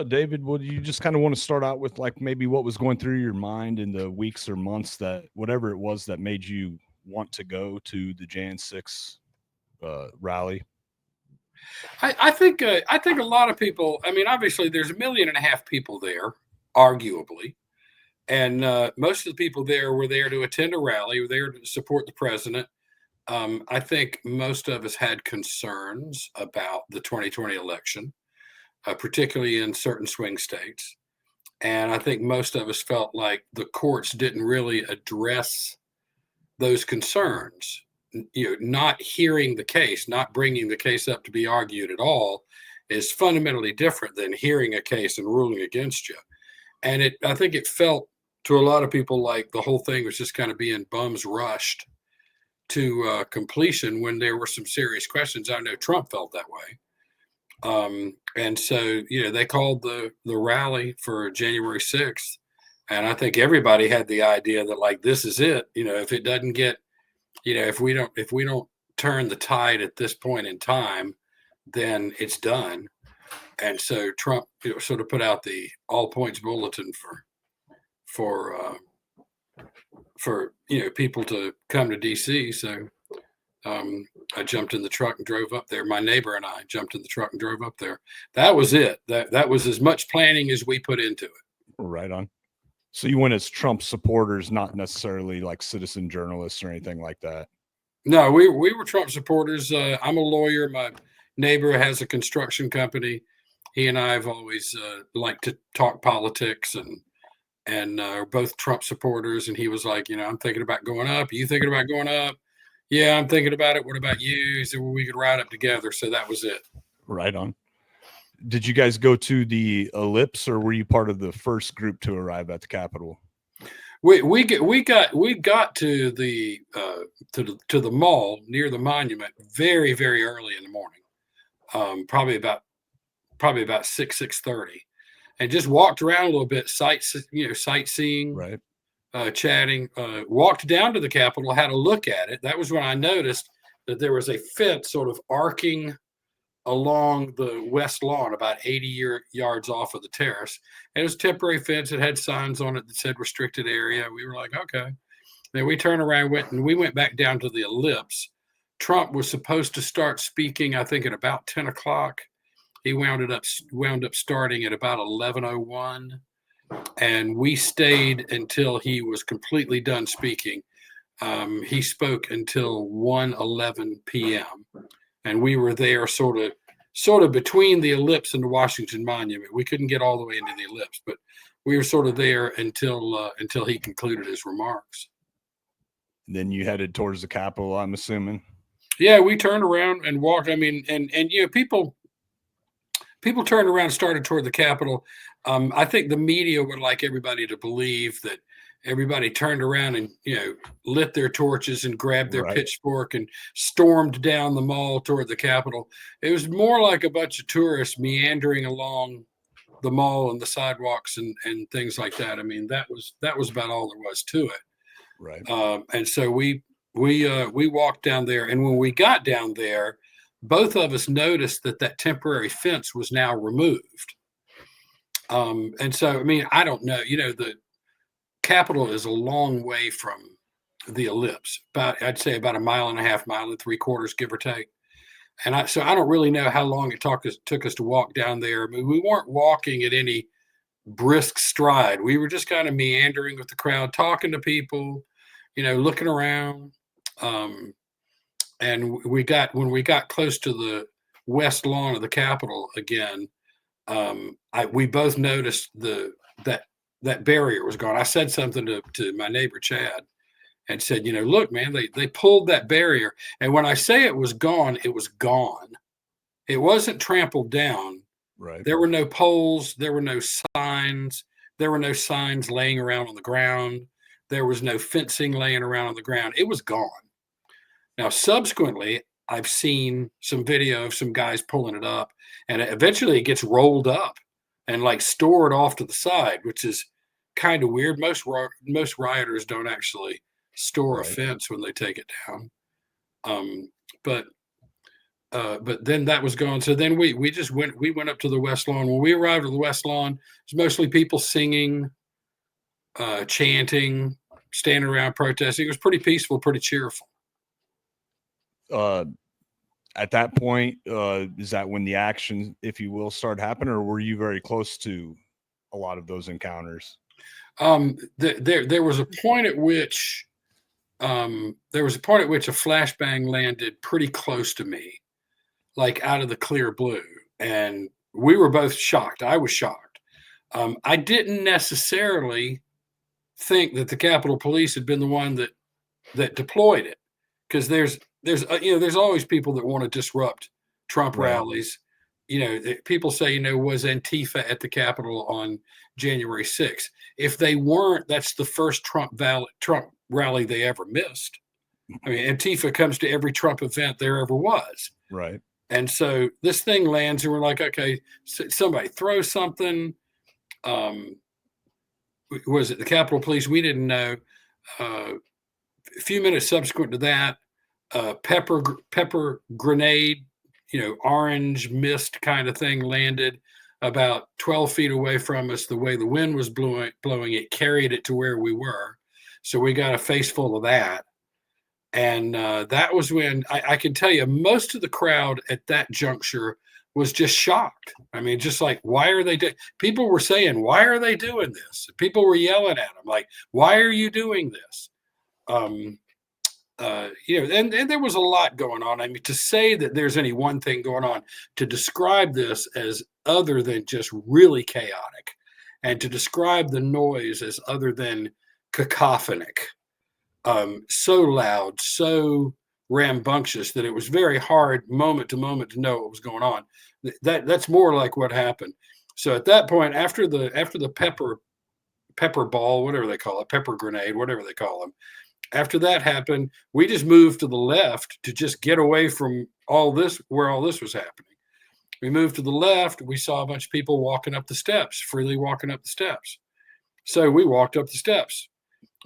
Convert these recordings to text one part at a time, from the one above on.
David, would you just kind of want to start out with like maybe what was going through your mind in the weeks or months that whatever it was that made you want to go to the Jan 6 rally? I think a lot of people. I mean, obviously, there's 1.5 million people there, arguably, and most of the people there were there to attend a rally, were there to support the president. I think most of us had concerns about the 2020 election, particularly in certain swing states. And I think most of us felt like the courts didn't really address those concerns. Not hearing the case, not bringing the case up to be argued at all, is fundamentally different than hearing a case and ruling against you. And I think it felt to a lot of people like the whole thing was just kind of being bums rushed to completion when there were some serious questions. I know Trump felt that way. And so, they called the rally for January 6th. And I think everybody had the idea that like, this is it. If it doesn't get, if we don't turn the tide at this point in time, then it's done. And so Trump sort of put out the all points bulletin for people to come to DC. So I jumped in the truck and drove up there. My neighbor and I jumped in the truck and drove up there. That was it. That was as much planning as we put into it. Right on. So you went as Trump supporters, not necessarily like citizen journalists or anything like that. No, we were Trump supporters. I'm a lawyer. My neighbor has a construction company. He and I have always liked to talk politics and are both Trump supporters. And he was like, I'm thinking about going up. Are you thinking about going up? Yeah, I'm thinking about it. What about you? He said, well, we could ride up together. So that was it. Right on. Did you guys go to the Ellipse, or were you part of the first group to arrive at the Capitol? We got to the to the mall near the monument very, very early in the morning, probably about 6:30, and just walked around a little bit, sightseeing, right, chatting. Walked down to the Capitol, had a look at it. That was when I noticed that there was a fence sort of arcing along the west lawn, about 80 yards off of the terrace. And it was a temporary fence. It had signs on it that said restricted area. We were like, okay. Then we turned around, we went back down to the Ellipse. Trump was supposed to start speaking, I think, at about 10 o'clock. He wound up starting at about 11:01, and we stayed until he was completely done speaking. He spoke until 1:11 p.m. and we were there sort of between the Ellipse and the Washington Monument. We couldn't get all the way into the Ellipse, but we were sort of there until he concluded his remarks. Then you headed towards the Capitol, I'm assuming. Yeah, we turned around and walked. I mean, and people turned around and started toward the Capitol. I think the media would like everybody to believe that everybody turned around and lit their torches and grabbed their pitchfork and stormed down the mall toward the Capitol. It was more like a bunch of tourists meandering along the mall and the sidewalks and things like that. I mean, that was about all there was to it. Right. And so we walked down there, and when we got down there, both of us noticed that temporary fence was now removed. And so, I mean, I don't know, the Capitol is a long way from the Ellipse, I'd say about 1.5 miles, 1.3 miles, give or take. And so I don't really know how long it took us to walk down there. I mean, we weren't walking at any brisk stride. We were just kind of meandering with the crowd, talking to people, looking around. And when we got close to the west lawn of the Capitol again, we both noticed that barrier was gone. I said something to my neighbor Chad and said, look, man, they pulled that barrier. And when I say it was gone, it was gone. It wasn't trampled down. Right. There were no poles. There were no signs. There were no signs laying around on the ground. There was no fencing laying around on the ground. It was gone. Now, subsequently, I've seen some video of some guys pulling it up, and eventually it gets rolled up and like stored off to the side, which is kind of weird. Most rioters don't actually store a fence when they take it down. But But then that was gone. So then we went up to the West Lawn. When we arrived at the West Lawn, it was mostly people singing, chanting, standing around protesting. It was pretty peaceful, pretty cheerful. At that point, is that when the action, if you will, started happening, or were you very close to a lot of those encounters? There was a point at which a flashbang landed pretty close to me, like out of the clear blue, and we were both shocked. I was shocked. I didn't necessarily think that the Capitol Police had been the one that deployed it, because there's always people that want to disrupt Trump rallies. People say, was Antifa at the Capitol on January 6th? If they weren't, that's the first Trump rally they ever missed. I mean, Antifa comes to every Trump event there ever was. Right. And so this thing lands, and we're like, okay, somebody throw something. Was it the Capitol Police? We didn't know. A few minutes subsequent to that, pepper grenade, orange mist kind of thing landed about 12 feet away from us. The way the wind was blowing, it carried it to where we were. So we got a face full of that. And that was when I can tell you, most of the crowd at that juncture was just shocked. I mean, just like, why are they people were saying, why are they doing this? People were yelling at them like, why are you doing this? And there was a lot going on. I mean, to say that there's any one thing going on, to describe this as other than just really chaotic, and to describe the noise as other than cacophonic, so loud, so rambunctious that it was very hard moment to moment to know what was going on. That's more like what happened. So at that point, after the pepper ball, whatever they call it, pepper grenade, whatever they call them, after that happened, we just moved to the left to just get away from all this, where all this was happening. We moved to the left. We saw a bunch of people walking up the steps, freely walking up the steps. So we walked up the steps.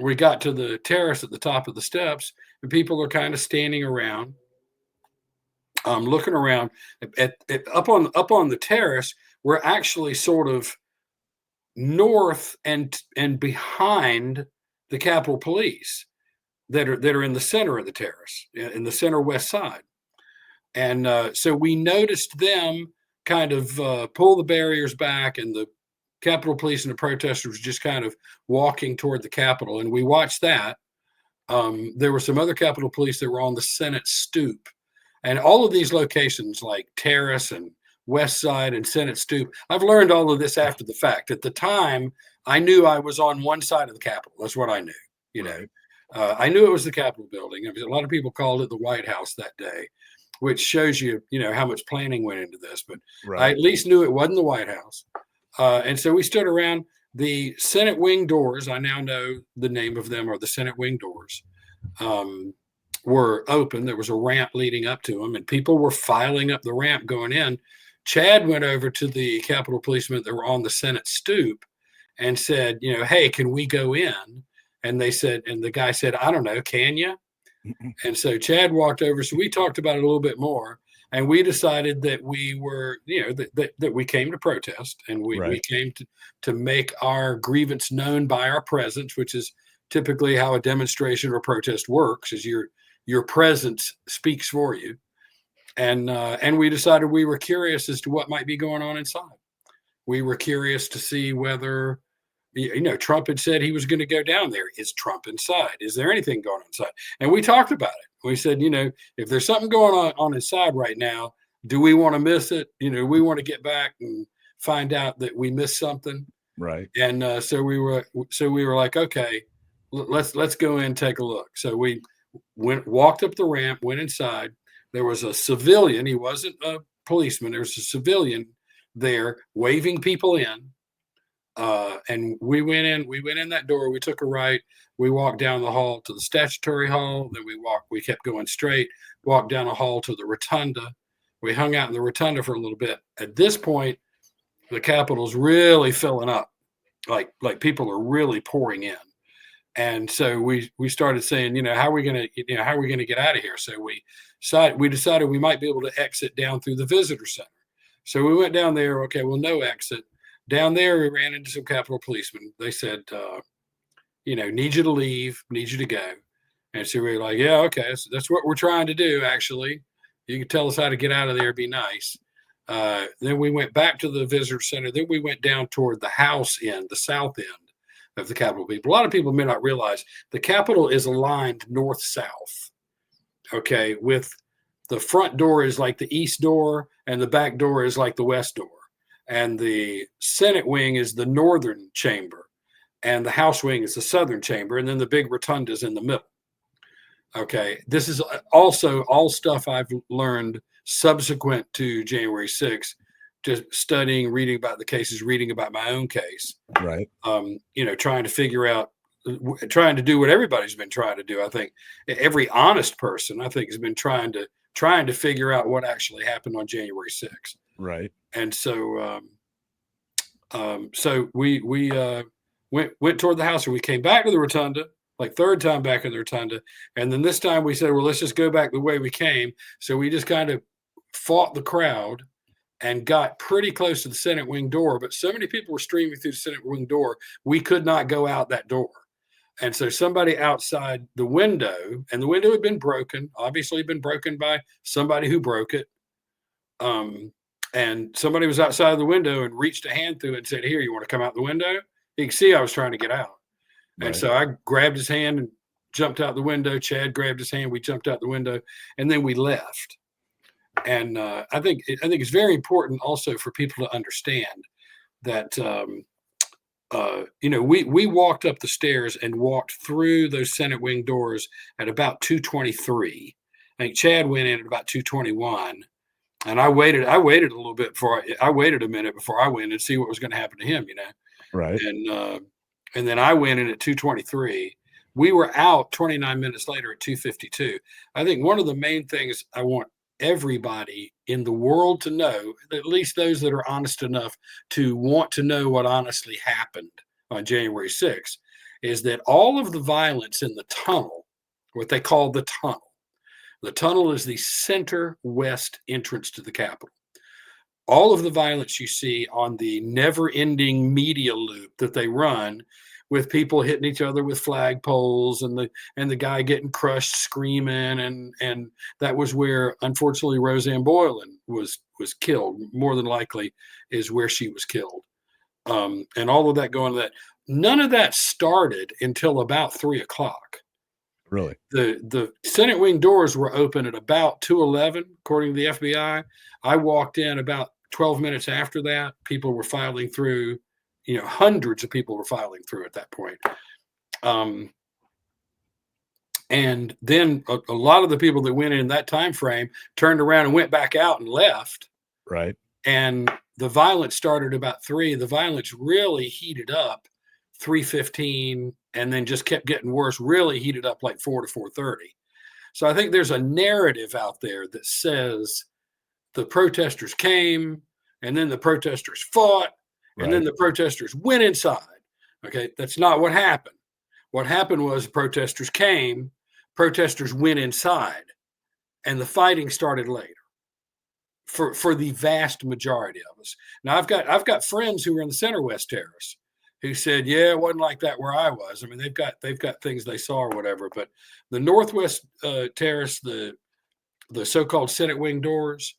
We got to the terrace at the top of the steps, and people are kind of standing around, looking around. Up on the terrace, we're actually sort of north and behind the Capitol Police that are in the center of the terrace, in the center west side. And so we noticed them kind of pull the barriers back, and the Capitol Police and the protesters just kind of walking toward the Capitol. And we watched that. There were some other Capitol Police that were on the Senate stoop. And all of these locations like Terrace and West Side and Senate Stoop, I've learned all of this after the fact. At the time, I knew I was on one side of the Capitol. That's what I knew, Right. I knew it was the Capitol building. I mean, a lot of people called it the White House that day, which shows you, how much planning went into this. But Right. I at least knew it wasn't the White House. And so we stood around the Senate wing doors. I now know the name of them are the Senate wing doors. Were open. There was a ramp leading up to them, and people were filing up the ramp going in. Chad went over to the Capitol policemen that were on the Senate stoop and said, hey, can we go in? And they said, and the guy said, I don't know, can you? And so Chad walked over. So we talked about it a little bit more, and we decided that we were, that we came to protest, and we came to make our grievance known by our presence, which is typically how a demonstration or protest works, is your presence speaks for you. And we decided we were curious as to what might be going on inside. We were curious to see whether, Trump had said he was going to go down there. Is Trump inside? Is there anything going on inside? And we talked about it. We said, if there's something going on inside right now, do we want to miss it? We want to get back and find out that we missed something. Right. And so we were like, okay, let's go in and take a look. So we walked up the ramp, went inside. There was a civilian. He wasn't a policeman. There was a civilian there waving people in. And we went in that door. We took a right. We walked down the hall to the statutory hall. Then we kept going straight, walked down a hall to the rotunda. We hung out in the rotunda for a little bit. At this point, the Capitol's really filling up. Like people are really pouring in. And so we started saying, how are we going to get out of here? So we decided we might be able to exit down through the visitor center. So we went down there. Okay, well, no exit. Down there, we ran into some Capitol policemen. They said, need you to leave, need you to go. And so we were like, yeah, okay, that's what we're trying to do, actually. You can tell us how to get out of there, be nice. Then we went back to the visitor center. Then we went down toward the house end, the south end of the Capitol people. A lot of people may not realize the Capitol is aligned north-south, okay, with the front door is like the east door and the back door is like the west door. And the Senate wing is the northern chamber and the House wing is the southern chamber. And then the big rotunda is in the middle. Okay, this is also all stuff I've learned subsequent to January 6th, just studying, reading about the cases, reading about my own case. Right. Trying to figure out, trying to do what everybody's been trying to do. I think every honest person, I think, has been trying to figure out what actually happened on January 6th. Right. And so, we went toward the house, and we came back to the rotunda. Like third time back in the rotunda. And then this time we said, well, let's just go back the way we came. So we just kind of fought the crowd and got pretty close to the Senate wing door. But so many people were streaming through the Senate wing door, we could not go out that door. And so somebody outside the window, and the window had been broken, obviously been broken by somebody who broke it. And somebody was outside the window and reached a hand through it and said, here, you want to come out the window? You can see I was trying to get out. And Right. so I grabbed his hand and jumped out the window. Chad grabbed his hand. We jumped out the window, and then we left. And I think it's very important also for people to understand that we walked up the stairs and walked through those Senate wing doors at about 2:23. I think Chad went in at about 2:21, and I waited a little bit before I waited a minute before I went and see what was going to happen to him. Right. And then I went in at 2:23. We were out 29 minutes later at 2:52. I think one of the main things I want everybody in the world to know, at least those that are honest enough to want to know what honestly happened on January 6th, is that all of the violence in the tunnel, what they call the tunnel is the center west entrance to the Capitol. All of the violence you see on the never-ending media loop that they run, with people hitting each other with flagpoles and the guy getting crushed screaming, and that was where, unfortunately, Roseanne Boylan was killed. More than likely is where she was killed. And all of that going to that. None of that started until about 3:00. Really? The Senate wing doors were open at about 2:11, according to the FBI. I walked in about 12 minutes after that. People were filing through. Hundreds of people were filing through at that point. And then a lot of the people that went in that time frame turned around and went back out and left. Right. And the violence started about 3. The violence really heated up 3:15, and then just kept getting worse, really heated up like 4 to 4:30. So I think there's a narrative out there that says the protesters came, and then the protesters fought, and then the protesters went inside. Okay, that's not what happened. What happened was protesters came, protesters went inside, and the fighting started later for the vast majority of us. Now, I've got friends who were in the Center West Terrace who said, yeah, it wasn't like that where I was. I mean, they've got things they saw or whatever, but the Northwest Terrace, the so-called Senate wing doors,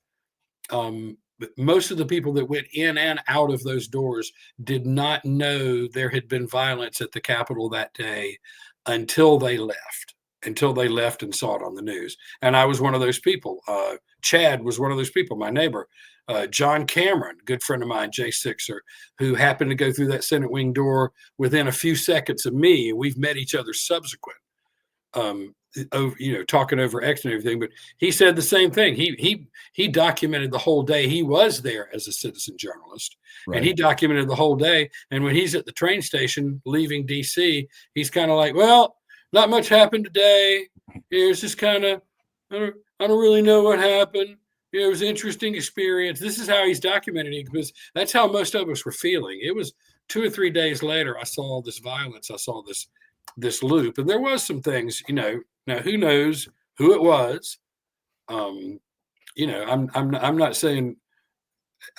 most of the people that went in and out of those doors did not know there had been violence at the Capitol that day until they left and saw it on the news. And I was one of those people. Chad was one of those people, my neighbor. John Cameron, good friend of mine, Jay Sixer, who happened to go through that Senate wing door within a few seconds of me. We've met each other subsequent. Talking over X and everything, but he said the same thing. He documented the whole day. He was there as a citizen journalist, and he documented the whole day. And when he's at the train station leaving DC, he's kind of like, well, not much happened today. It's just kind of, I don't really know what happened. It was an interesting experience. This is how he's documenting it, because that's how most of us were feeling. It was 2 or 3 days later, I saw all this violence. I saw this this loop. And there was some things, now who knows who it was. I'm not saying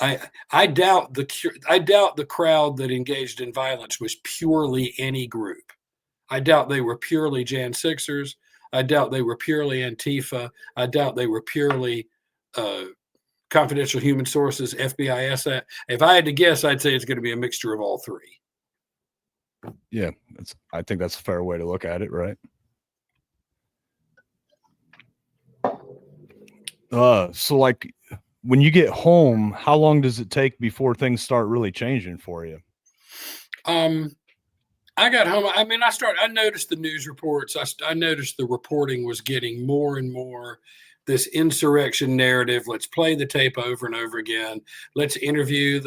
I doubt the crowd that engaged in violence was purely any group. I doubt they were purely Jan Sixers. I doubt they were purely Antifa. I doubt they were purely confidential human sources, FBI. If I had to guess, I'd say it's going to be a mixture of all three. Yeah, I think that's a fair way to look at it, right? So like when you get home, how long does it take before things start really changing for you? I got home. I mean, I noticed the news reports. I noticed the reporting was getting more and more this insurrection narrative. Let's play the tape over and over again. Let's interview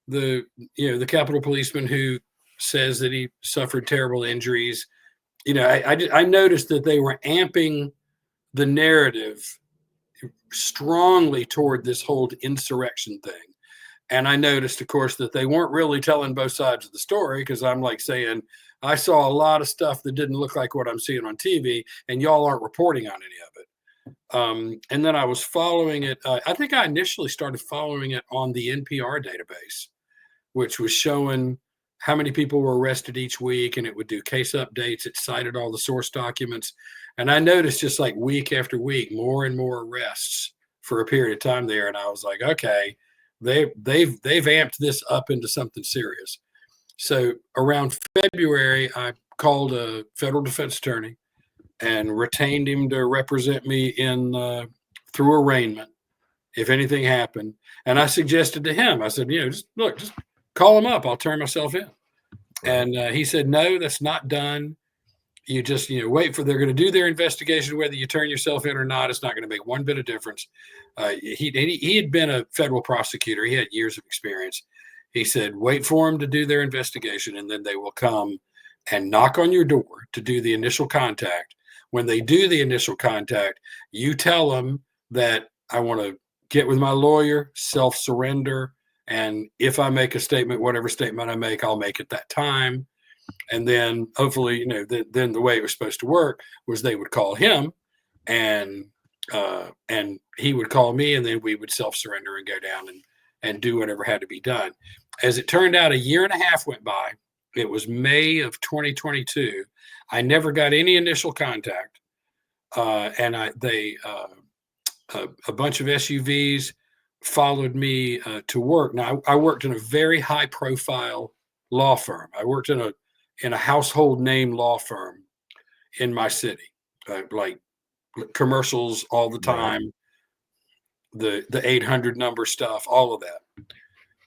the Capitol policeman who says that he suffered terrible injuries. I noticed that they were amping the narrative strongly toward this whole insurrection thing. And I noticed, of course, that they weren't really telling both sides of the story, because I'm like saying, I saw a lot of stuff that didn't look like what I'm seeing on TV, and y'all aren't reporting on any of it. And then I was following it. I think I initially started following it on the NPR database, which was showing how many people were arrested each week, and it would do case updates. It cited all the source documents. And I noticed just like week after week, more and more arrests for a period of time there. And I was like, okay, they've amped this up into something serious. So around February, I called a federal defense attorney and retained him to represent me through arraignment if anything happened. And I suggested to him, I said, just call him up. I'll turn myself in. And he said, no, that's not done. You just, wait they're going to do their investigation, whether you turn yourself in or not. It's not going to make one bit of difference. He had been a federal prosecutor. He had years of experience. He said, wait for them to do their investigation, and then they will come and knock on your door to do the initial contact. When they do the initial contact, you tell them that I want to get with my lawyer, self-surrender. And if I make a statement, whatever statement I make, I'll make at that time. And then hopefully, then the way it was supposed to work was they would call him, and he would call me, and then we would self-surrender and go down and do whatever had to be done. As it turned out, a year and a half went by. It was May of 2022. I never got any initial contact. And a bunch of SUVs followed me to work. Now, I worked in a very high-profile law firm. I worked in a household name law firm in my city, like commercials all the time, the 800 number stuff, all of that.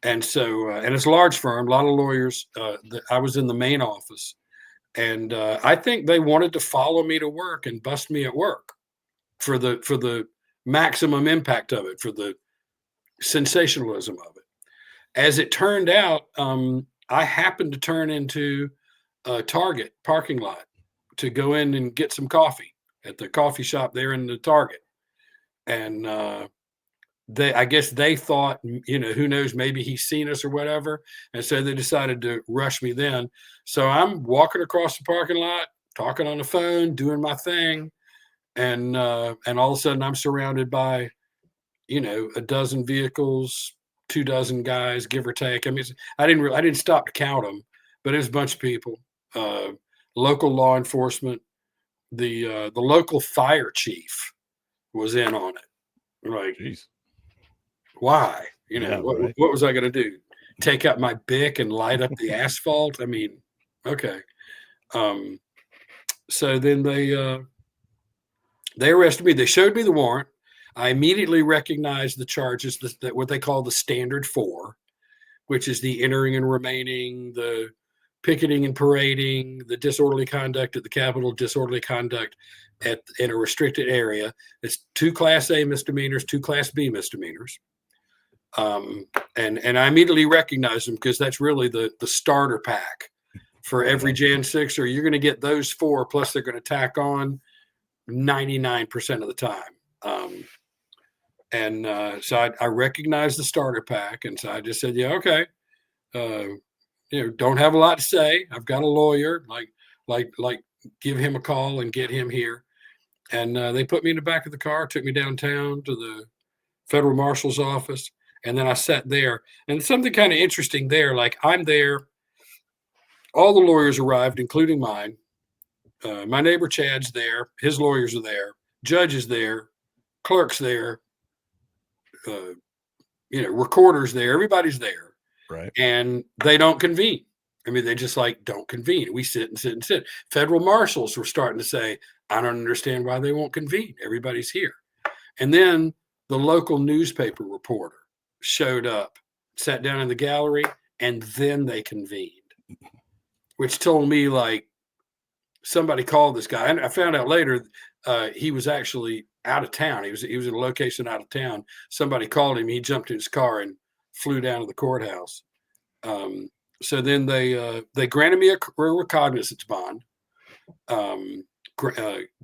And so, and it's a large firm, a lot of lawyers. I was in the main office, and I think they wanted to follow me to work and bust me at work for the maximum impact of it, for the sensationalism of it. As it turned out, I happened to turn into a Target parking lot to go in and get some coffee at the coffee shop there in the Target. And I guess they thought, who knows, maybe he's seen us or whatever. And so they decided to rush me then. So I'm walking across the parking lot, talking on the phone, doing my thing. And all of a sudden I'm surrounded by, a dozen vehicles, 24 guys, give or take. I mean, I didn't stop to count them, but it was a bunch of people, local law enforcement, the local fire chief was in on it. Like, jeez. Why? What was I going to do? Take out my Bic and light up the asphalt? I mean, okay. So then they arrested me. They showed me the warrant. I immediately recognized the charges, that what they call the standard 4, which is the entering and remaining, the picketing and parading, the disorderly conduct at the Capitol, disorderly conduct in a restricted area. It's 2 Class A misdemeanors, 2 Class B misdemeanors. And I immediately recognized them, because that's really the starter pack for every Jan 6er. You're going to get those 4, plus they're going to tack on 99% of the time. So I recognized the starter pack, and so I just said, yeah, okay. Don't have a lot to say. I've got a lawyer. Like, like give him a call and get him here. And they put me in the back of the car, took me downtown to the federal marshal's office. And then I sat there, and something kind of interesting there. Like, I'm there, all the lawyers arrived, including mine. My neighbor Chad's there, his lawyers are there, judge is there, clerk's there, recorders there, everybody's there. Right. And they don't convene. I mean, they just like don't convene. We sit and sit and sit. Federal marshals were starting to say, I don't understand why they won't convene. Everybody's here. And then the local newspaper reporter showed up, sat down in the gallery, and then they convened, which told me like somebody called this guy. And I found out later he was actually out of town. He was in a location out of town. Somebody called him. He jumped in his car and flew down to the courthouse. So then they granted me a recognizance bond.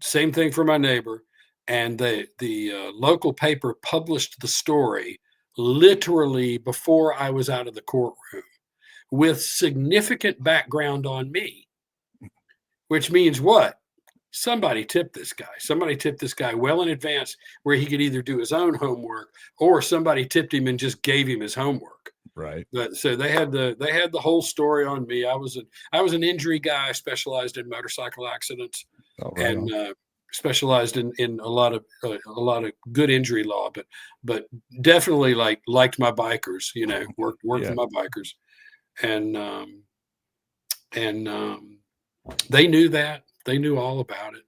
Same thing for my neighbor. And the local paper published the story literally before I was out of the courtroom with significant background on me, which means what? Somebody tipped this guy. Somebody tipped this guy well in advance where he could either do his own homework or somebody tipped him and just gave him his homework. Right. But so they had the whole story on me. I was an injury guy, specialized in motorcycle accidents, and specialized in a lot of good injury law, but definitely liked my bikers, worked with my bikers, and they knew that. They knew all about it.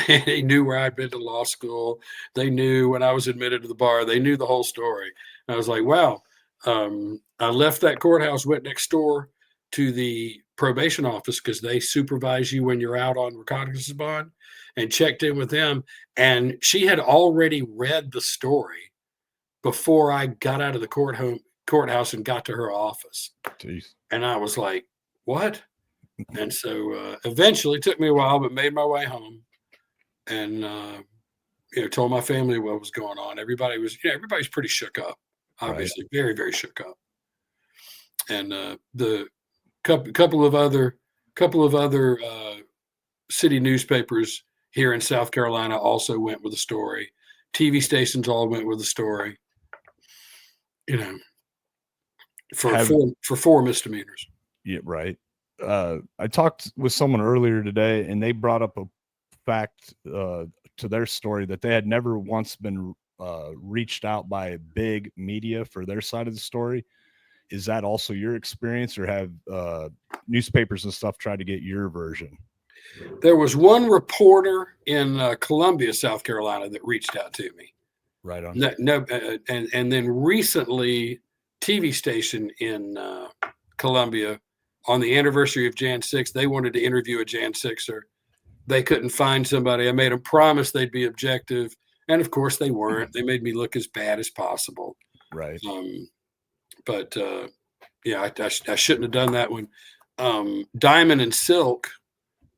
They knew where I'd been to law school. They knew when I was admitted to the bar. They knew the whole story. I was like, wow. I left that courthouse, went next door to the probation office because they supervise you when you're out on recognizance bond, and checked in with them. And she had already read the story before I got out of the courthouse and got to her office. Jeez. And I was like, what? And so eventually, it took me a while, but made my way home, and told my family what was going on. Everybody's pretty shook up, obviously, right. Very, very shook up. And the couple of other city newspapers here in South Carolina also went with the story. TV stations all went with the story. For 4 misdemeanors. Yeah, right. I talked with someone earlier today, and they brought up a fact to their story that they had never once been reached out by a big media for their side of the story. Is that also your experience, or have newspapers and stuff tried to get your version? There was one reporter in Columbia, South Carolina, that reached out to me. Right on. And then recently, TV station in Columbia, on the anniversary of Jan 6, they wanted to interview a Jan 6er. They couldn't find somebody. I made them promise they'd be objective. And of course they weren't. They made me look as bad as possible. Right. But I shouldn't have done that one. Diamond and Silk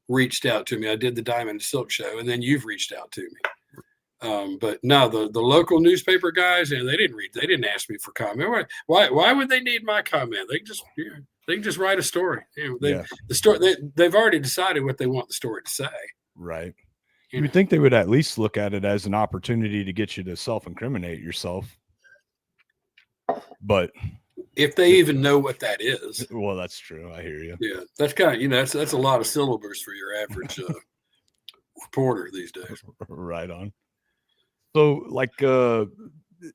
reached out to me. I did the Diamond and Silk show, and then you've reached out to me. But no, the local newspaper guys, and they didn't ask me for comment. Why would they need my comment? They can just write a story. The story they've already decided what they want the story to say. Right. You would think they would at least look at it as an opportunity to get you to self-incriminate yourself. But if they even know what that is. Well, that's true. I hear you. Yeah. That's kind of, that's a lot of syllables for your average reporter these days. Right on. So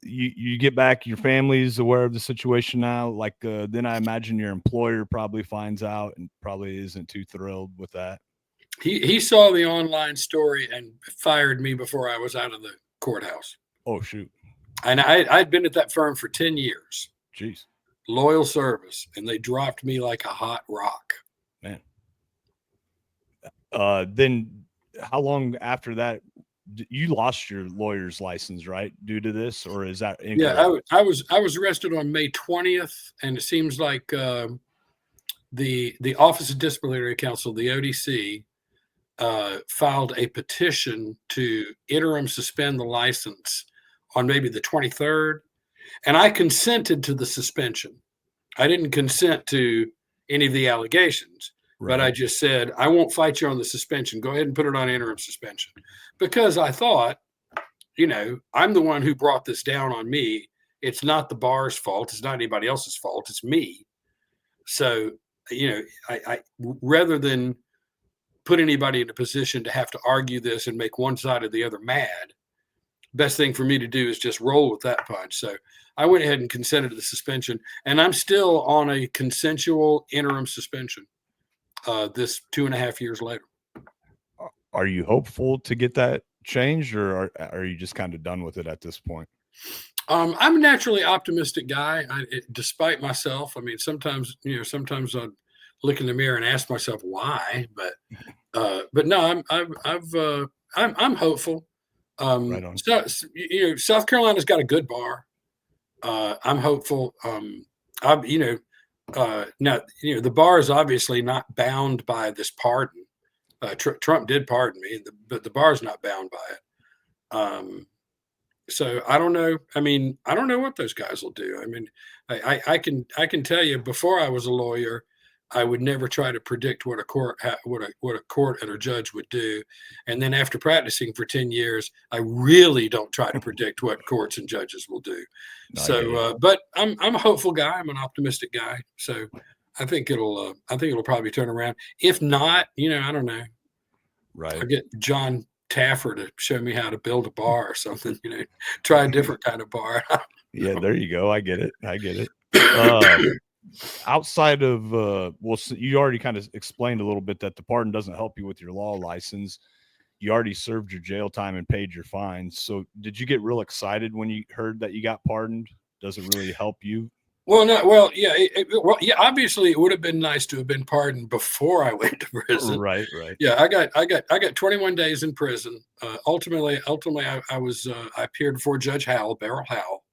you get back, your family's aware of the situation now. Then I imagine your employer probably finds out and probably isn't too thrilled with that. He saw the online story and fired me before I was out of the courthouse. Oh, shoot. And I'd been at that firm for 10 years. Jeez. Loyal service. And they dropped me like a hot rock. Man. Then how long after that? You lost your lawyer's license, right, due to this, or is that incorrect? Yeah, I was arrested on May 20th, and it seems like the Office of Disciplinary Counsel, the ODC, filed a petition to interim suspend the license on maybe the 23rd, and I consented to the suspension. I didn't consent to any of the allegations, But I just said, I won't fight you on the suspension. Go ahead and put it on interim suspension. Because I thought, I'm the one who brought this down on me. It's not the bar's fault. It's not anybody else's fault. It's me. So, I rather than put anybody in a position to have to argue this and make one side or the other mad, best thing for me to do is just roll with that punch. So I went ahead and consented to the suspension, and I'm still on a consensual interim suspension this 2.5 years later. Are you hopeful to get that changed, or are you just kind of done with it at this point? I'm a naturally optimistic guy, despite myself. I mean, sometimes I look in the mirror and ask myself why, but no, I'm hopeful. Right on. So, South Carolina's got a good bar. I'm hopeful. Now, the bar is obviously not bound by this pardon. Trump did pardon me, but the bar is not bound by it. So I don't know. I mean, I don't know what those guys will do. I mean, I can tell you, before I was a lawyer, I would never try to predict what a court and a judge would do. And then after practicing for 10 years, I really don't try to predict what courts and judges will do. So, but I'm a hopeful guy. I'm an optimistic guy. So I think it'll probably turn around. If not, I don't know. Right. I'll get John Taffer to show me how to build a bar or something, try a different kind of bar. Yeah, there you go. I get it. Outside of so you already kind of explained a little bit that the pardon doesn't help you with your law license. You already served your jail time and paid your fines. So did you get real excited when you heard that you got pardoned? Does it really help you? Well, no. Well, yeah. Obviously, it would have been nice to have been pardoned before I went to prison. Right. Yeah, I got 21 days in prison. Ultimately, I appeared before Judge Beryl Howell.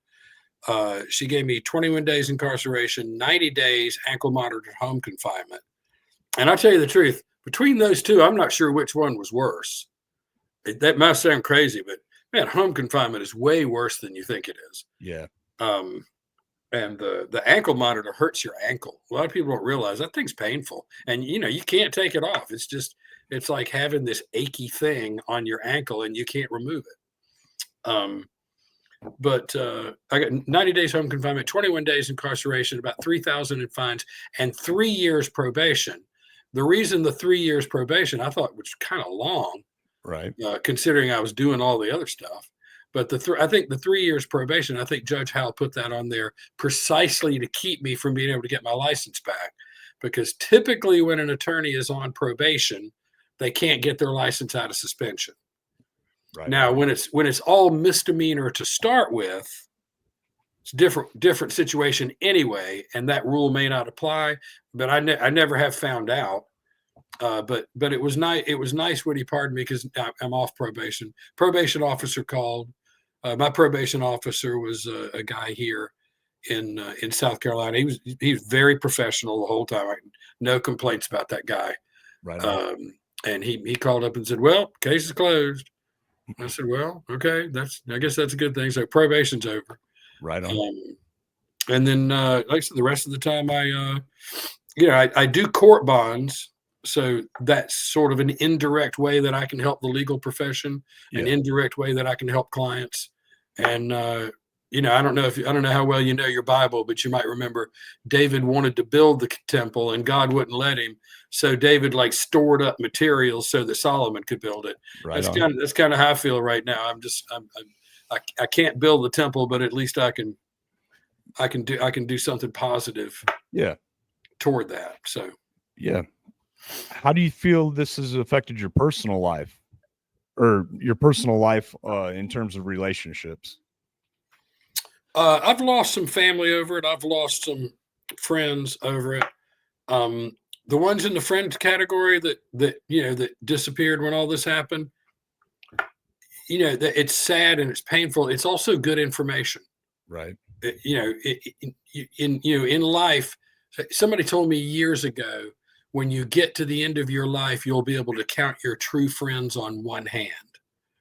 She gave me 21 days incarceration, 90 days ankle monitored home confinement. And I'll tell you the truth, between those two, I'm not sure which one was worse. That might sound crazy, but man, home confinement is way worse than you think it is. Yeah. And the ankle monitor hurts your ankle. A lot of people don't realize that thing's painful, and you can't take it off. It's like having this achy thing on your ankle and you can't remove it. But I got 90 days home confinement, 21 days incarceration, about $3,000 in fines, and 3 years probation. The reason the 3 years probation I thought was kind of long, right? Considering I was doing all the other stuff. But I think the 3 years probation, I think Judge Howell put that on there precisely to keep me from being able to get my license back. Because typically when an attorney is on probation, they can't get their license out of suspension. Right. Now, when it's all misdemeanor to start with, it's different situation anyway, and that rule may not apply. But I never have found out. But it was nice. It was nice when he pardoned me because I'm off probation. Probation officer called. My probation officer was a guy here in South Carolina. He was very professional the whole time. No complaints about that guy. Right. And he called up and said, "Well, case is closed." I said, "Well, okay, I guess that's a good thing." So probation's over. Right on. And then, like I said, the rest of the time, I do court bonds. So that's sort of an indirect way that I can help the legal profession, an indirect way that I can help clients. And, I don't know how well you know your Bible, but you might remember David wanted to build the temple and God wouldn't let him. So David stored up materials so that Solomon could build it. Right. That's kind of how I feel right now. I can't build the temple, but at least I can do something positive. Yeah. Toward that. So, yeah. How do you feel this has affected your personal life in terms of relationships? I've lost some family over it. I've lost some friends over it. The ones in the friend category that disappeared when all this happened, that it's sad and it's painful. It's also good information. Right. In life, somebody told me years ago, when you get to the end of your life, you'll be able to count your true friends on one hand.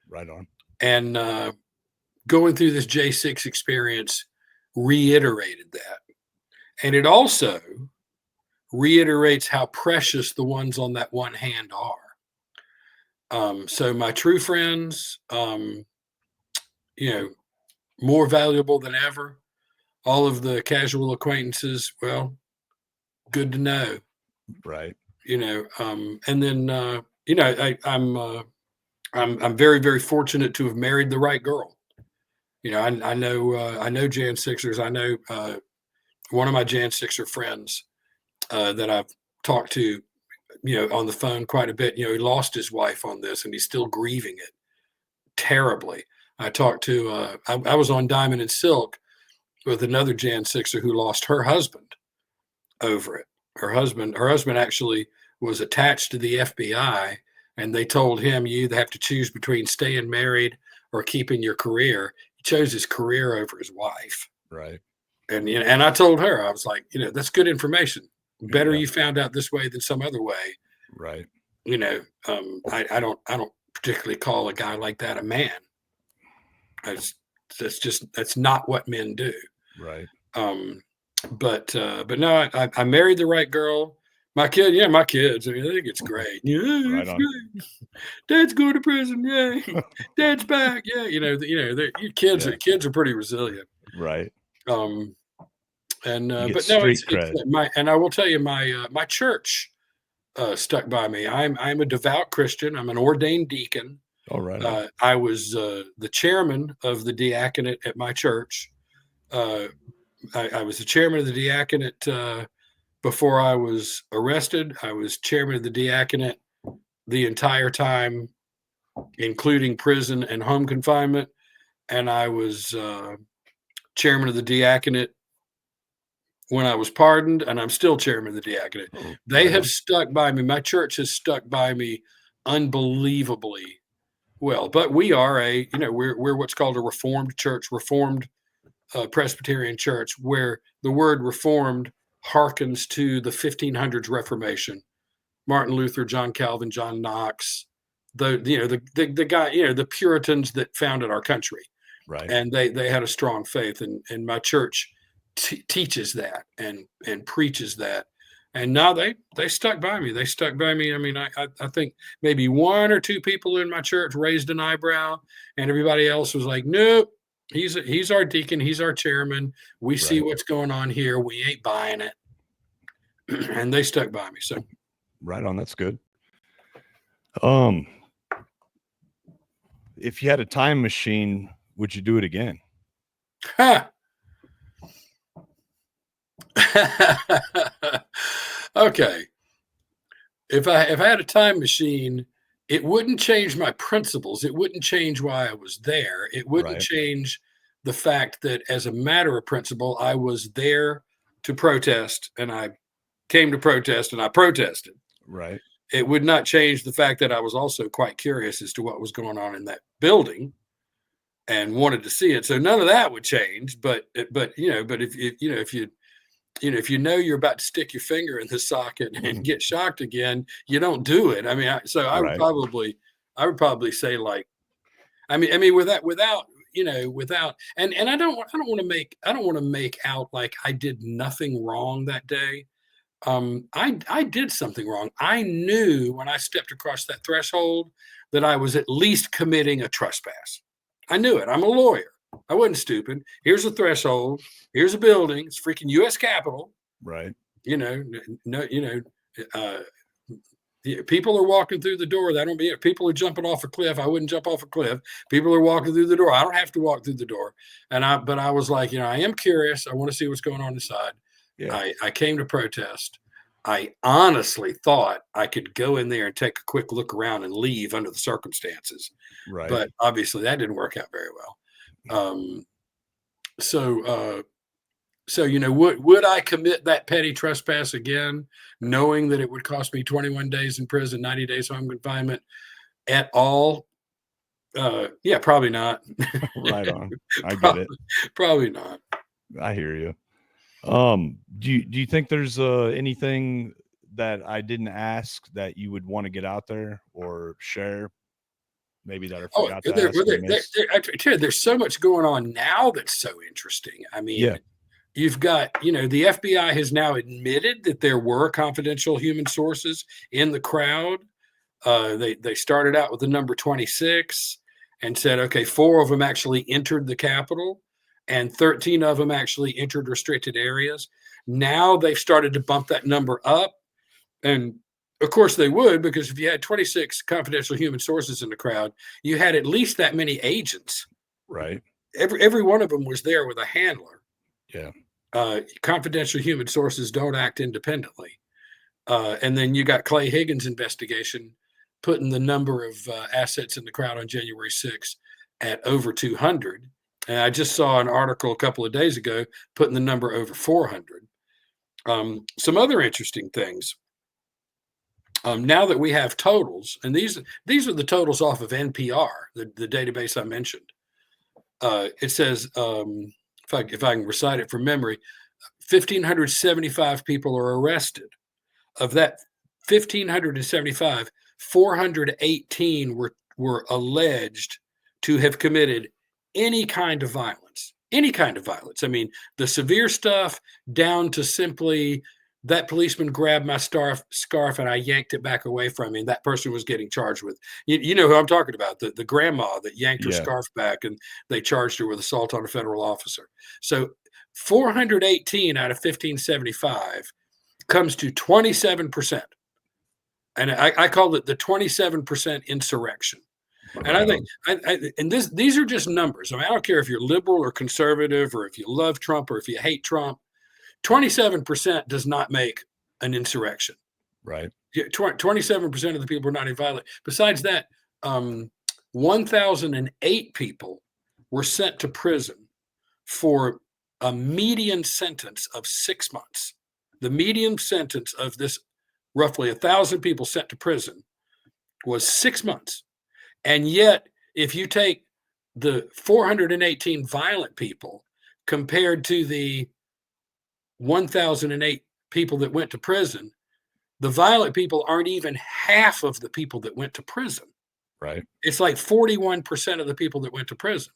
Right on. And going through this J6 experience reiterated that. And it also reiterates how precious the ones on that one hand are. So my true friends, you know, more valuable than ever. All of the casual acquaintances, well, good to know. Right. And then I'm very very fortunate to have married the right girl. I know Jan Sixers. I know one of my Jan Sixer friends that I've talked to, on the phone quite a bit. He lost his wife on this, and he's still grieving it terribly. I talked to I was on Diamond and Silk with another Jan Sixer who lost her husband over it. Her husband actually was attached to the FBI, and they told him you either have to choose between staying married or keeping your career. He chose his career over his wife. Right. And I told her, I was like, that's good information. Better Yeah. you found out this way than some other way. Right. I don't particularly call a guy like that a man. That's not what men do. Right. But no, I married the right girl. My kids, I think it's great. Yeah, Right it's on. great. Dad's going to prison. Yeah, Dad's back. Yeah, your kids, Yeah. kids are pretty resilient. Right. Um, and You get but no, street it's cred. and I will tell you, my church stuck by me. I'm a devout Christian. I'm an ordained deacon. All right. I was the chairman of the diaconate at my church. I was the chairman of the diaconate before I was arrested. I was chairman of the diaconate the entire time, including prison and home confinement. And I was chairman of the diaconate when I was pardoned, and I'm still chairman of the diaconate. Oh, They right have on. stuck by me. My church has stuck by me unbelievably well. But we are we're what's called a Reformed church, Reformed Presbyterian church, where the word Reformed harkens to the 1500s Reformation. Martin Luther, John Calvin, John Knox, the guy, the Puritans that founded our country. Right. And they had a strong faith, and my church teaches that and preaches that. And now they stuck by me. They stuck by me. I mean, I think maybe one or two people in my church raised an eyebrow, and everybody else was like, nope. He's our deacon. He's our chairman. We see Right. what's going on here. We ain't buying it. And they stuck by me. So Right on. That's good. If you had a time machine, would you do it again? ha. Okay. If I had a time machine, it wouldn't change my principles. It wouldn't change why I was there. It wouldn't Right. change the fact that, as a matter of principle, I was there to protest, and I came to protest, and I protested. Right. It would not change the fact that I was also quite curious as to what was going on in that building and wanted to see it. So none of that would change. But if you're about to stick your finger in the socket and get shocked again, you don't do it. I mean, I would probably say, like, I mean, without, and I don't want to make out like I did nothing wrong that day. I did something wrong. I knew when I stepped across that threshold that I was at least committing a trespass. I knew it. I'm a lawyer. I wasn't stupid. Here's a threshold. Here's a building. It's freaking U.S. Capitol. Right. People are walking through the door. That don't be it. People are jumping off a cliff. I wouldn't jump off a cliff. People are walking through the door. I don't have to walk through the door. But I was like, I am curious. I want to see what's going on inside. Yeah. I came to protest. I honestly thought I could go in there and take a quick look around and leave under the circumstances. Right. But obviously that didn't work out very well. Would I commit that petty trespass again, knowing that it would cost me 21 days in prison, 90 days home confinement at all? Yeah, probably not. Right on. I get it. Probably not. I hear you. Do you think there's anything that I didn't ask that you would want to get out there or share? Maybe that I forgot to ask. There's so much going on now that's so interesting. I mean, yeah. You've got, the FBI has now admitted that there were confidential human sources in the crowd. They started out with the number 26 and said, okay, 4 of them actually entered the Capitol and 13 of them actually entered restricted areas. Now they've started to bump that number up. And of course they would, because if you had 26 confidential human sources in the crowd, you had at least that many agents. Right. Every one of them was there with a handler. Yeah. Confidential human sources don't act independently. And then you got Clay Higgins' investigation putting the number of assets in the crowd on January 6th at over 200. And I just saw an article a couple of days ago putting the number over 400. Some other interesting things. Now that we have totals, and these are the totals off of NPR, the database I mentioned. It says, if I can recite it from memory, 1,575 people are arrested. Of that 1,575, 418 were alleged to have committed any kind of violence. Any kind of violence. I mean, the severe stuff down to simply that policeman grabbed my scarf and I yanked it back away from me. And that person was getting charged with, you know who I'm talking about, the grandma that yanked her scarf back and they charged her with assault on a federal officer. So 418 out of 1,575 comes to 27%. And I call it the 27% insurrection. And I think, and these are just numbers. I mean, I don't care if you're liberal or conservative, or if you love Trump or if you hate Trump. 27% does not make an insurrection. Right. 27% of the people are not violent. Besides that, 1,008 people were sent to prison for a median sentence of 6 months. The median sentence of this roughly 1,000 people sent to prison was 6 months. And yet, if you take the 418 violent people compared to the 1,008 people that went to prison, the violent people aren't even half of the people that went to prison. Right. It's like 41% of the people that went to prison.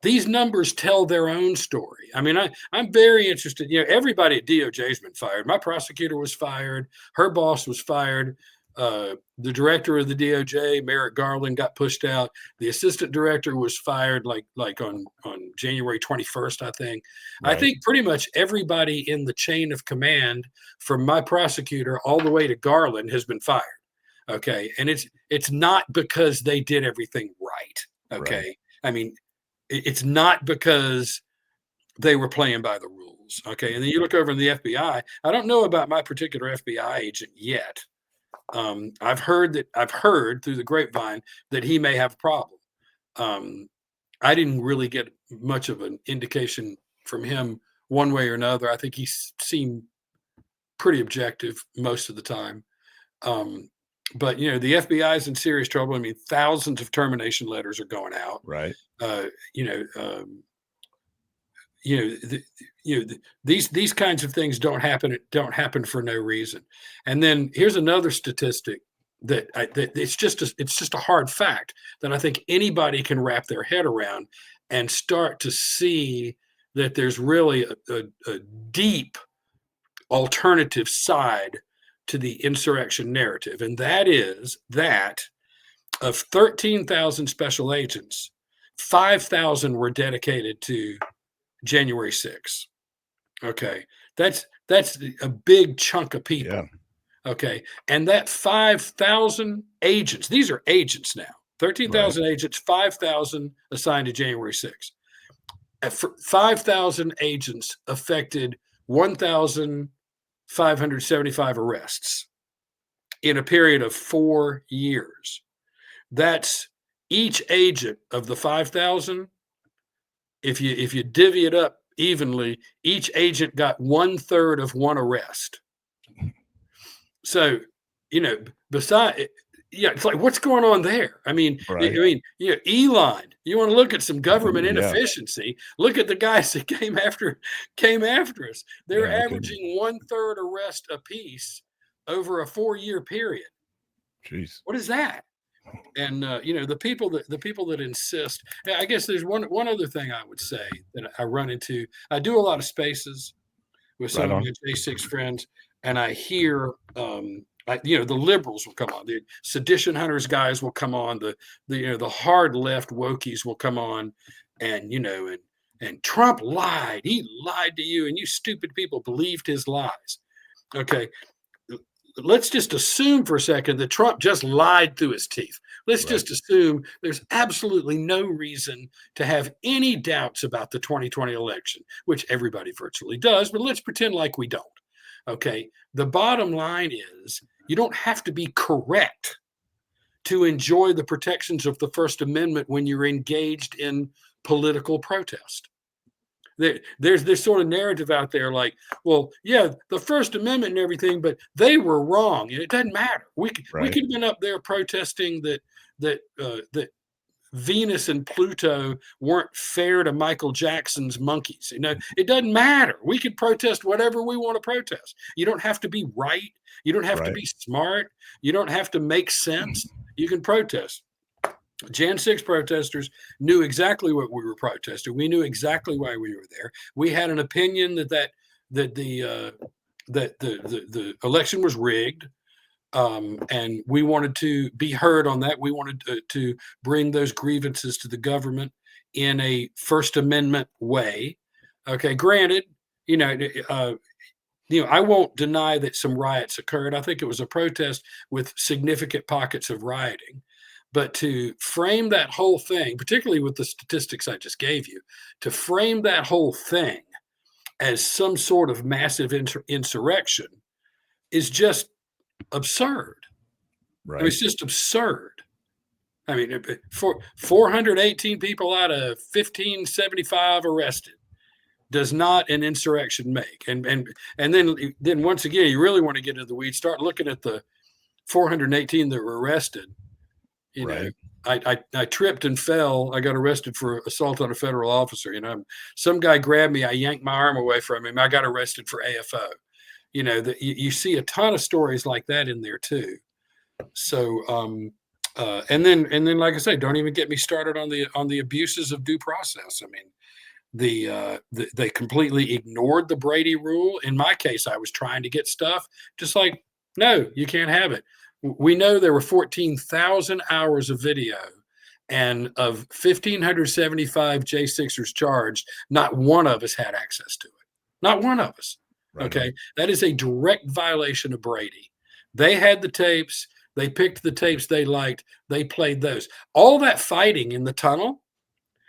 These numbers tell their own story. I mean, I'm very interested. Everybody at DOJ has been fired. My prosecutor was fired. Her boss was fired. The director of the DOJ, Merrick Garland, got pushed out. The assistant director was fired like on January 21st, I think. Right. I think pretty much everybody in the chain of command, from my prosecutor all the way to Garland, has been fired. Okay. And it's not because they did everything right. Okay. Right. I mean, it's not because they were playing by the rules. Okay. And then you look over in the FBI. I don't know about my particular FBI agent yet. I've heard through the grapevine that he may have a problem. I didn't really get much of an indication from him one way or another. I think he seemed pretty objective most of the time. But the FBI is in serious trouble. I mean, thousands of termination letters are going out. Right. These kinds of things don't happen for no reason. And then here's another statistic that it's just a hard fact that I think anybody can wrap their head around and start to see that there's really a deep alternative side to the insurrection narrative. And that is that of 13,000 special agents, 5,000 were dedicated to January 6th. Okay. That's a big chunk of people. Yeah. Okay. And that 5,000 agents, these are agents now, 13,000 right. agents, 5,000 assigned to January 6th. 5,000 agents affected 1,575 arrests in a period of 4 years. That's each agent of the 5,000. If you divvy it up evenly, each agent got 1/3 of one arrest. So, besides, it's like, what's going on there? I mean, right. Elon, you want to look at some government inefficiency? Look at the guys that came after us. They're averaging 1/3 arrest apiece over a 4-year period. Jeez. What is that? And the people that insist. I guess there's one other thing I would say that I run into. I do a lot of spaces with some Right of on. my J6 friends, and I hear the liberals will come on, the sedition hunters guys will come on, the hard left wokies will come on, and and Trump lied. He lied to you, and you stupid people believed his lies. Okay, let's just assume for a second that Trump just lied through his teeth. Let's Right. just assume there's absolutely no reason to have any doubts about the 2020 election, which everybody virtually does, but let's pretend like we don't. Okay. The bottom line is you don't have to be correct to enjoy the protections of the First Amendment when you're engaged in political protest. There's this sort of narrative out there like, well, yeah, the First Amendment and everything, but they were wrong, and it doesn't matter. We Right. could have been up there protesting that Venus and Pluto weren't fair to Michael Jackson's monkeys. It doesn't matter. We could protest whatever we want to protest. You don't have to be right. You don't have to Right. be smart. You don't have to make sense. You can protest. Jan 6 protesters knew exactly what we were protesting. We knew exactly why we were there. We had an opinion that the election was rigged, and we wanted to be heard on that. We wanted to bring those grievances to the government in a First Amendment way. Okay, granted, I won't deny that some riots occurred. I think it was a protest with significant pockets of rioting. But to frame that whole thing, particularly with the statistics I just gave you, to frame that whole thing as some sort of massive insurrection is just absurd. I mean, Right. it's just absurd. I mean, for 418 people out of 1575 arrested does not an insurrection make. And then once again, you really want to get into the weeds, start looking at the 418 that were arrested. Right. I tripped and fell. I got arrested for assault on a federal officer. Some guy grabbed me. I yanked my arm away from him. I got arrested for AFO. You see a ton of stories like that in there too. So, and then, like I say, don't even get me started on the abuses of due process. I mean, they completely ignored the Brady rule. In my case, I was trying to get stuff, just like, no, you can't have it. We know there were 14,000 hours of video, and of 1,575 J6ers charged, not one of us had access to it. Not one of us. Right. Okay. That is a direct violation of Brady. They had the tapes. They picked the tapes they liked. They played those. All that fighting in the tunnel,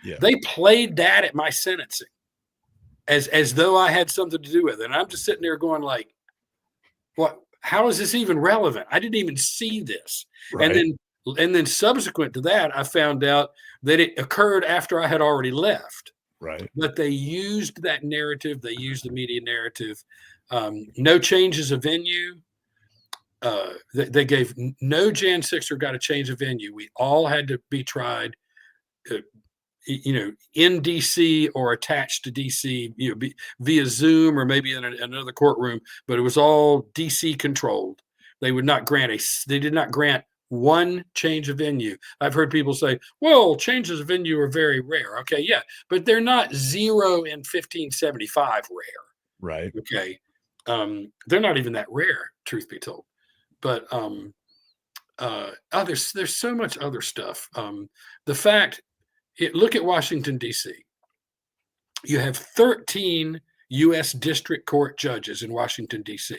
Yeah. they played that at my sentencing as though I had something to do with it. And I'm just sitting there going like, what? How is this even relevant? I didn't even see this. Right. And then subsequent to that, I found out that it occurred after I had already left. Right. But they used that narrative. They used the media narrative. No changes of venue. They gave no Jan 6er got a change of venue. We all had to be tried, in DC or attached to DC, via Zoom or maybe in another courtroom. But it was all DC controlled. They would not grant they did not grant one change of venue. I've heard people say, well, changes of venue are very rare. Okay, yeah, but they're not 0 in 1575 rare. Right. Okay. They're not even that rare, truth be told. But there's so much other stuff. The fact, look at Washington, D.C. You have 13 U.S. District Court judges in Washington, D.C.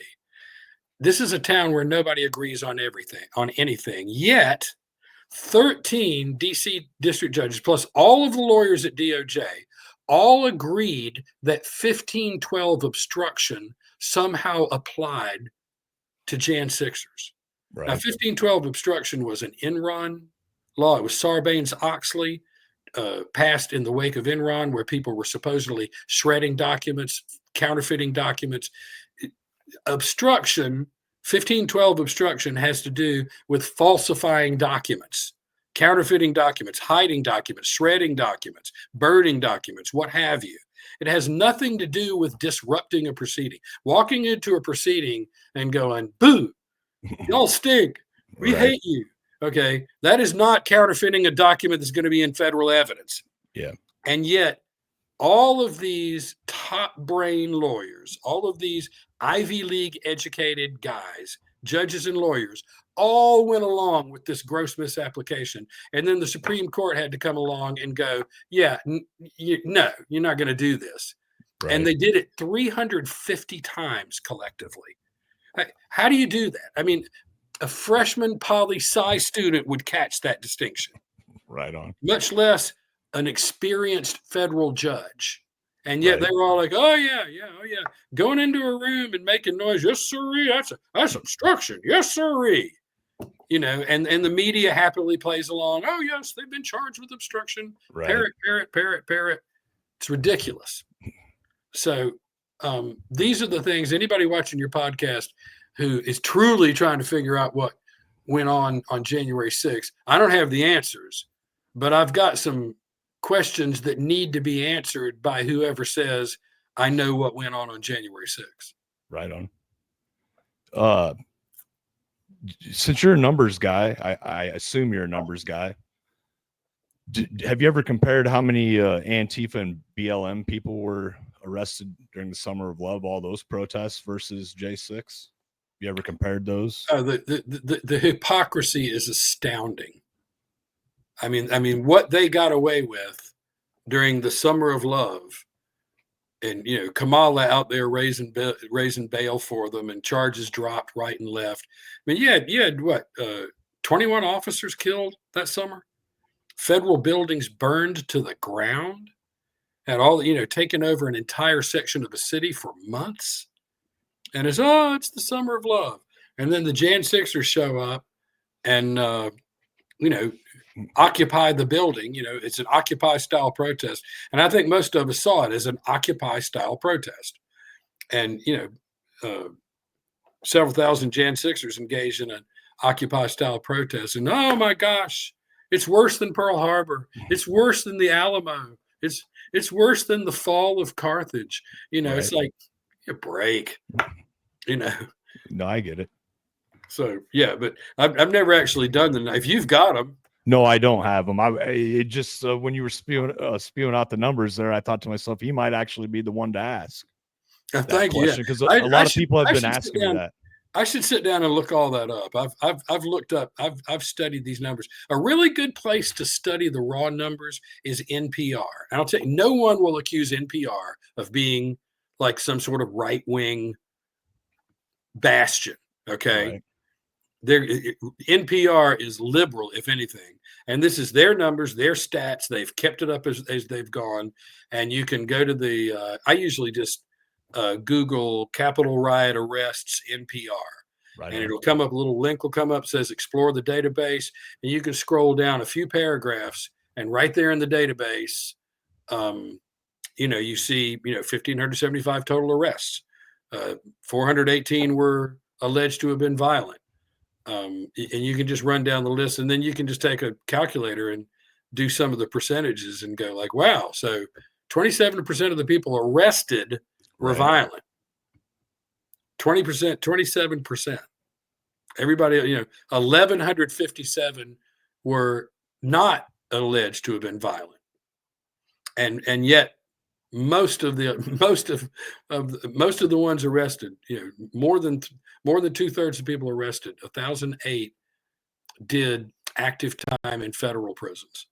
This is a town where nobody agrees on anything. Yet, 13 D.C. district judges, plus all of the lawyers at DOJ, all agreed that 1512 obstruction somehow applied to Jan 6ers. Right. Now, 1512 obstruction was an Enron law. It was Sarbanes-Oxley, passed in the wake of Enron, where people were supposedly shredding documents, counterfeiting documents. Obstruction, 1512 obstruction, has to do with falsifying documents, counterfeiting documents, hiding documents, shredding documents, burning documents, what have you. It has nothing to do with disrupting a proceeding. Walking into a proceeding and going, boo, y'all stink. We hate you. Okay. That is not counterfeiting a document that's going to be in federal evidence. Yeah. And yet, all of these top brain lawyers, all of these Ivy League educated guys, judges and lawyers, all went along with this gross misapplication. And then the Supreme Court had to come along and go, yeah, no, you're not going to do this. Right. And they did it 350 times collectively. How do you do that? I mean, a freshman poli-sci student would catch that distinction. Right on. Much less an experienced federal judge. And yet Right. they were all like, oh yeah, going into a room and making noise, yes sirree, that's obstruction, yes sirree. You know, and the media happily plays along, oh yes, they've been charged with obstruction. Right. Parrot. It's ridiculous. So these are the things, anybody watching your podcast who is truly trying to figure out what went on January 6th, I don't have the answers, but I've got some questions that need to be answered by whoever says, I know what went on January 6th. Right on. Since you're a numbers guy, I assume you're a numbers guy. Have you ever compared how many Antifa and BLM people were arrested during the Summer of Love, all those protests versus J6? You ever compared those? The hypocrisy is astounding. I mean, what they got away with during the Summer of Love, and you know, Kamala out there raising bail for them, and charges dropped right and left. I mean, you had what 21 officers killed that summer, federal buildings burned to the ground, had all taken over an entire section of the city for months, and it's the Summer of Love, and then the Jan 6ers show up, and occupy the building. It's an Occupy style protest. And I think most of us saw it as an Occupy style protest. And, several thousand Jan 6ers engaged in an Occupy style protest. And oh my gosh, it's worse than Pearl Harbor. It's worse than the Alamo. It's worse than the fall of Carthage. Right. It's like a break, No, I get it. So, yeah, but I've never actually done them. If you've got them. No, I don't have them. It just when you were spewing out the numbers there, I thought to myself, he might actually be the one to ask. Thank you. Because a lot of people have been asking me that. I should sit down and look all that up. I've looked up. I've studied these numbers. A really good place to study the raw numbers is NPR. And I'll tell you, no one will accuse NPR of being like some sort of right wing bastion. Okay. Right. NPR is liberal, if anything, and this is their numbers, their stats. They've kept it up as they've gone, and you can go to the. I usually just Google Capitol riot arrests NPR, right, and it'll come up. A little link will come up, says explore the database, and you can scroll down a few paragraphs, and right there in the database, you see 1,575 total arrests. 418 were alleged to have been violent. And you can just run down the list, and then you can just take a calculator and do some of the percentages and go like, wow, so 27% of the people arrested were violent. 20%, 27%. Everybody, 1,157 were not alleged to have been violent. And yet most of the ones arrested, more than 2/3 of people arrested, 1,008 did active time in federal prisons.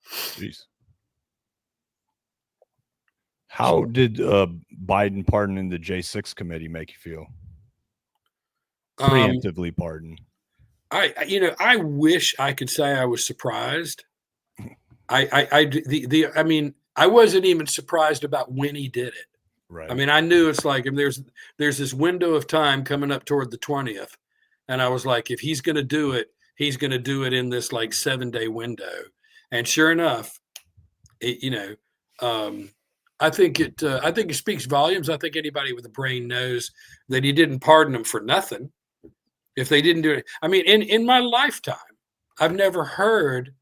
Jeez. How did Biden pardoning the J6 committee make you feel? Preemptively pardon. I wish I could say I was surprised. I wasn't even surprised about when he did it. Right. I mean, I knew it's like, and there's this window of time coming up toward the 20th. And I was like, if he's going to do it, he's going to do it in this like 7-day window. And sure enough, I think it speaks volumes. I think anybody with a brain knows that he didn't pardon them for nothing. If they didn't do it. I mean, in my lifetime, I've never heard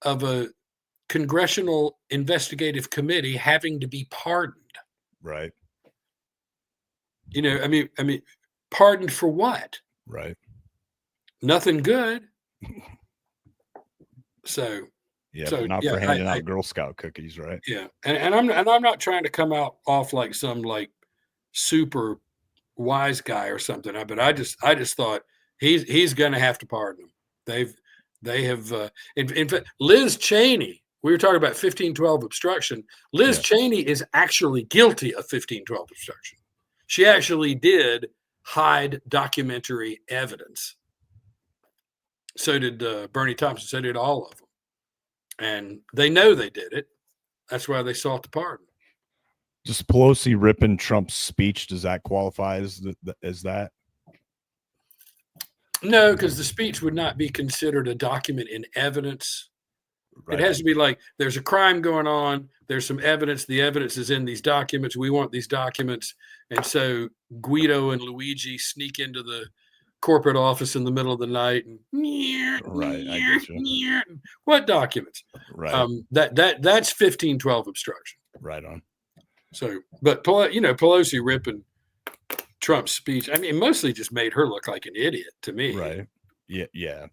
of a congressional investigative committee having to be pardoned. Right. I mean, pardoned for what? Right. Nothing good. So, Yeah, but not yeah, for handing out Girl Scout cookies, right? yeah, and I'm not trying to come out off like some like super wise guy or something. But I just thought he's going to have to pardon them. They've they have in fact Liz Cheney. We were talking about 1512 obstruction. Liz Yeah. Cheney is actually guilty of 1512 obstruction. She actually did hide documentary evidence. So did Bernie Thompson. So did all of them, and they know they did it. That's why they sought the pardon. Does Pelosi ripping Trump's speech, does that qualify as that? No, because the speech would not be considered a document in evidence. Right. It has to be like there's a crime going on. There's some evidence. The evidence is in these documents. We want these documents. And so Guido and Luigi sneak into the corporate office in the middle of the night and Right, I get you. What documents? Right. That's 1512 obstruction. Right on. So, but Pelosi ripping Trump's speech, I mean, mostly just made her look like an idiot to me. Right. Yeah.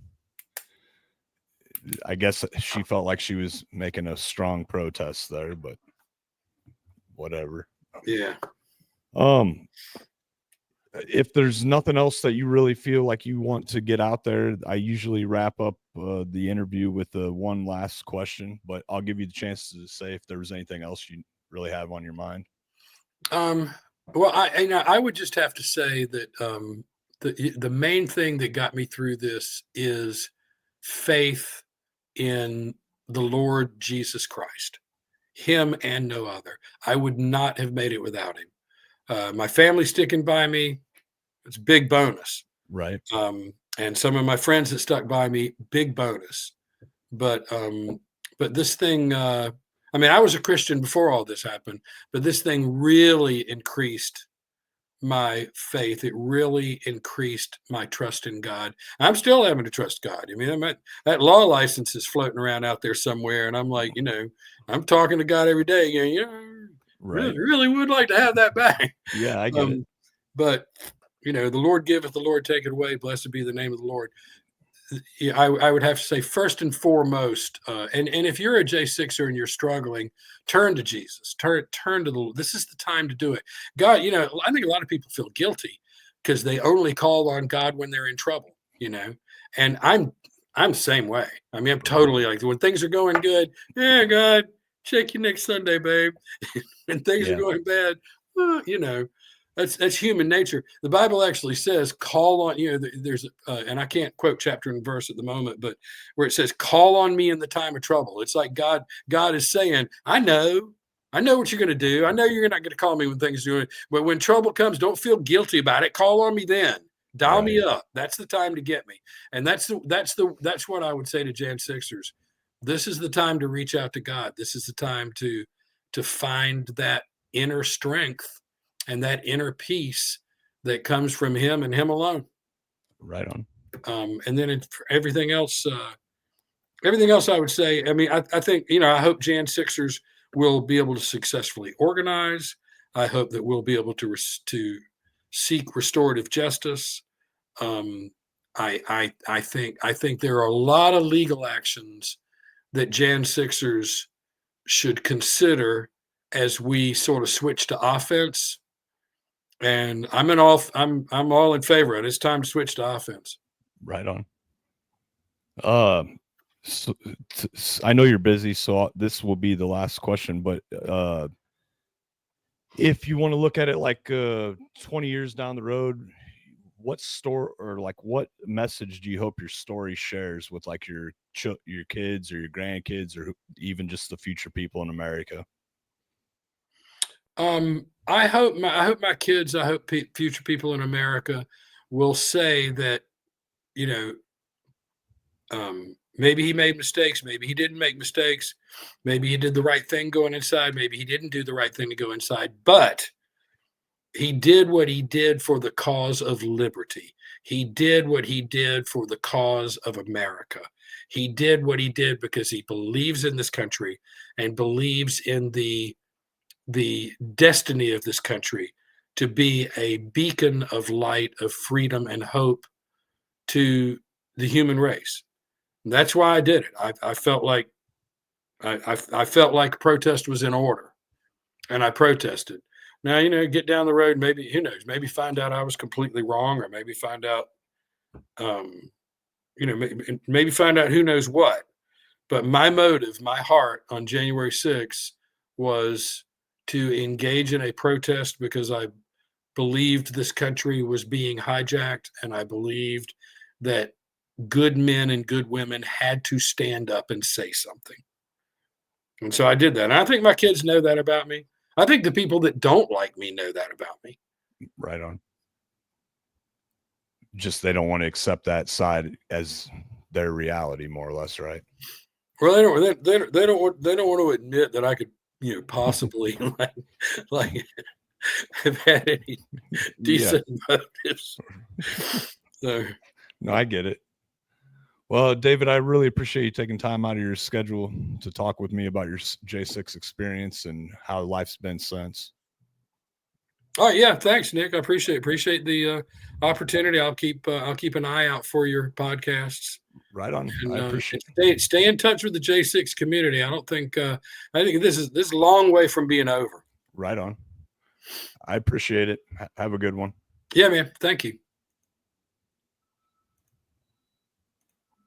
I guess she felt like she was making a strong protest there, but whatever. Yeah. If there's nothing else that you really feel like you want to get out there, I usually wrap up the interview with one last question, but I'll give you the chance to say if there was anything else you really have on your mind. Well, I would just have to say that the main thing that got me through this is faith in the Lord Jesus Christ, him and no other. I would not have made it without him. My family sticking by me, it's a big bonus. Right. And some of my friends that stuck by me, big bonus. But this thing, I mean, I was a Christian before all this happened, but this thing really increased my faith. It really increased my trust in God. I'm still having to trust God. I mean, that law license is floating around out there somewhere, and I'm like, I'm talking to God every day. Right. Really would like to have that back. Yeah, I get it. But the Lord giveth, the Lord taketh away. Blessed be the name of the Lord. I would have to say first and foremost, and if you're a J6er and you're struggling, turn to Jesus. Turn to the Lord. This is the time to do it. God, I think a lot of people feel guilty because they only call on God when they're in trouble. And I'm the same way. I mean, I'm totally like when things are going good. Yeah, God, check you next Sunday, babe. And things are going bad. That's human nature. The Bible actually says, call on, there's, and I can't quote chapter and verse at the moment, but where it says, call on me in the time of trouble. It's like God is saying, I know what you're going to do. I know you're not going to call me when things are doing, but when trouble comes, don't feel guilty about it. Call on me then. Dial me up. That's the time to get me. And that's what I would say to Jan Sixers. This is the time to reach out to God. This is the time to find that inner strength and that inner peace that comes from him and him alone. Right on. And then everything else I would say, I mean, I think, I hope Jan Sixers will be able to successfully organize. I hope that we'll be able to seek restorative justice. I think there are a lot of legal actions that Jan Sixers should consider as we sort of switch to offense. And I'm all in favor of it. It's time to switch to offense. Right on. So, I know you're busy, so this will be the last question. But if you want to look at it like 20 years down the road, what message do you hope your story shares with like your kids or your grandkids or even just the future people in America? I hope my kids, I hope future people in America will say that, maybe he made mistakes, maybe he didn't make mistakes, maybe he did the right thing going inside, maybe he didn't do the right thing to go inside, but he did what he did for the cause of liberty. He did what he did for the cause of America. He did what he did because he believes in this country and believes in the destiny of this country to be a beacon of light, of freedom and hope to the human race. And that's why I did it. I felt like I felt like protest was in order, and I protested. Now, get down the road, maybe who knows? Maybe find out I was completely wrong, or maybe find out, um, maybe find out who knows what. But my motive, my heart on January 6th was to engage in a protest because I believed this country was being hijacked, and I believed that good men and good women had to stand up and say something. And so I did that. And I think my kids know that about me. I think the people that don't like me know that about me. Right on. Just they don't want to accept that side as their reality, more or less, right? Well, they don't want to admit that I could, possibly like have had any decent motives. So no, I get it. Well, David, I really appreciate you taking time out of your schedule to talk with me about your J6 experience and how life's been since. all right, yeah, thanks, Nick. I appreciate the opportunity. I'll keep an eye out for your podcasts. Right on. And, I appreciate and stay in touch with the J6 community. I think this is a long way from being over. Right on. I appreciate it. Have a good one. Yeah, man. Thank you.